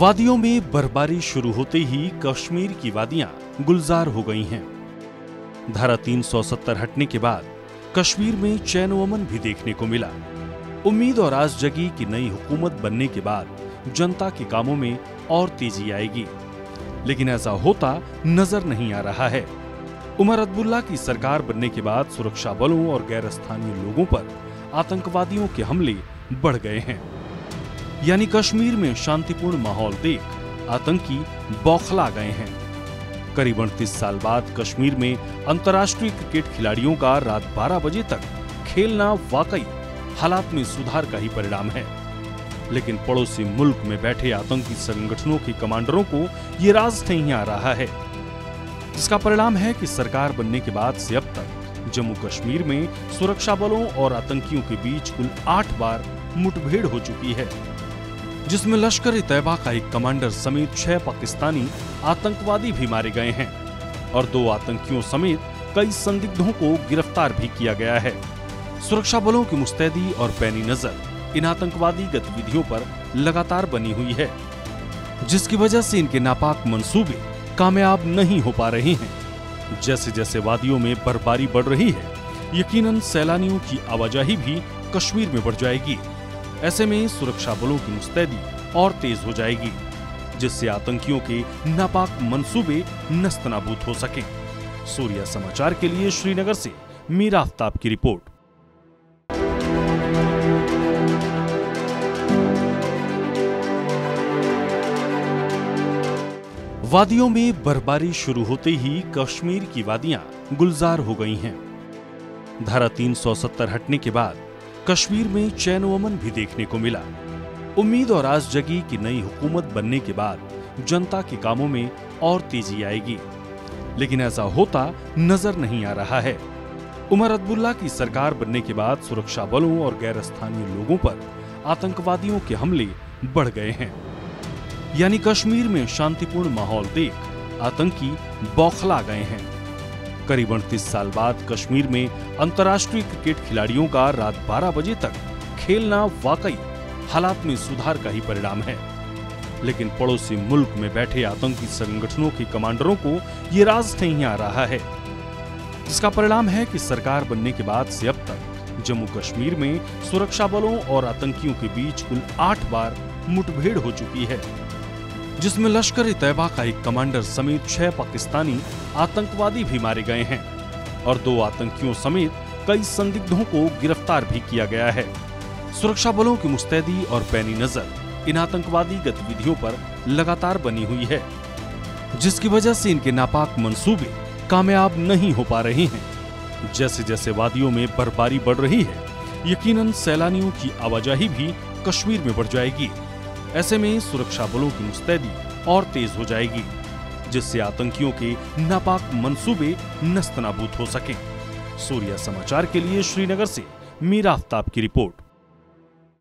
वादियों में बर्फबारी शुरू होते ही कश्मीर की वादियां गुलजार हो गई हैं। धारा 370 हटने के बाद कश्मीर में चैन व अमन भी देखने को मिला। उम्मीद और आस जगी कि नई हुकूमत बनने के बाद जनता के कामों में और तेजी आएगी, लेकिन ऐसा होता नजर नहीं आ रहा है। उमर अब्दुल्ला की सरकार बनने के बाद सुरक्षा बलों और गैर स्थानीय लोगों पर आतंकवादियों के हमले बढ़ गए हैं। यानी कश्मीर में शांतिपूर्ण माहौल देख आतंकी बौखला गए हैं। करीबन 30 साल बाद कश्मीर में अंतर्राष्ट्रीय क्रिकेट खिलाड़ियों का रात 12 बजे तक खेलना वाकई हालात में सुधार का ही परिणाम है, लेकिन पड़ोसी मुल्क में बैठे आतंकी संगठनों के कमांडरों को ये राज नहीं आ रहा है, जिसका परिणाम है कि सरकार बनने के बाद से अब तक जम्मू कश्मीर में सुरक्षा बलों और आतंकियों के बीच कुल 8 बार मुठभेड़ हो चुकी है, जिसमें लश्कर ए तैयबा का एक कमांडर समेत 6 पाकिस्तानी आतंकवादी भी मारे गए हैं और 2 आतंकियों समेत कई संदिग्धों को गिरफ्तार भी किया गया है। सुरक्षा बलों की मुस्तैदी और पैनी नजर इन आतंकवादी गतिविधियों पर लगातार बनी हुई है, जिसकी वजह से इनके नापाक मंसूबे कामयाब नहीं हो पा रहे हैं। जैसे जैसे वादियों में बर्फबारी बढ़ रही है, यकीनन सैलानियों की आवाजाही भी कश्मीर में बढ़ जाएगी। ऐसे में सुरक्षा बलों की मुस्तैदी और तेज हो जाएगी, जिससे आतंकियों के नापाक मंसूबे नस्तनाबूद हो सकें। सूर्या समाचार के लिए श्रीनगर से मीरा आफ्ताब की रिपोर्ट। वादियों में बर्फबारी शुरू होते ही कश्मीर की वादियां गुलजार हो गई हैं। धारा 370 हटने के बाद कश्मीर में चैन व अमन भी देखने को मिला। उम्मीद और आस जगी कि नई हुकूमत बनने के बाद जनता के कामों में और तेजी आएगी, लेकिन ऐसा होता नजर नहीं आ रहा है। उमर अब्दुल्ला की सरकार बनने के बाद सुरक्षा बलों और गैर स्थानीय लोगों पर आतंकवादियों के हमले बढ़ गए हैं। यानी कश्मीर में शांतिपूर्ण माहौल देख आतंकी बौखला गए हैं। करीबन 30 साल बाद कश्मीर में अंतर्राष्ट्रीय क्रिकेट खिलाड़ियों का रात 12 बजे तक खेलना वाकई हालात में सुधार का ही परिणाम है, लेकिन पड़ोसी मुल्क में बैठे आतंकी संगठनों के कमांडरों को ये राज नहीं आ रहा है, जिसका परिणाम है कि सरकार बनने के बाद से अब तक जम्मू कश्मीर में सुरक्षा बलों और आतंकियों के बीच कुल 8 बार मुठभेड़ हो चुकी है, जिसमें लश्कर ए तैयबा का एक कमांडर समेत 6 पाकिस्तानी आतंकवादी भी मारे गए हैं और 2 आतंकियों समेत कई संदिग्धों को गिरफ्तार भी किया गया है। सुरक्षा बलों की मुस्तैदी और पैनी नजर इन आतंकवादी गतिविधियों पर लगातार बनी हुई है, जिसकी वजह से इनके नापाक मंसूबे कामयाब नहीं हो पा रहे हैं। जैसे जैसे वादियों में बर्फबारी बढ़ रही है, यकीनन सैलानियों की आवाजाही भी कश्मीर में बढ़ जाएगी। ऐसे में सुरक्षा बलों की मुस्तैदी और तेज हो जाएगी, जिससे आतंकियों के नापाक मंसूबे नस्तनाबूद हो सकें। सूर्या समाचार के लिए श्रीनगर से मीरा आफ्ताब की रिपोर्ट।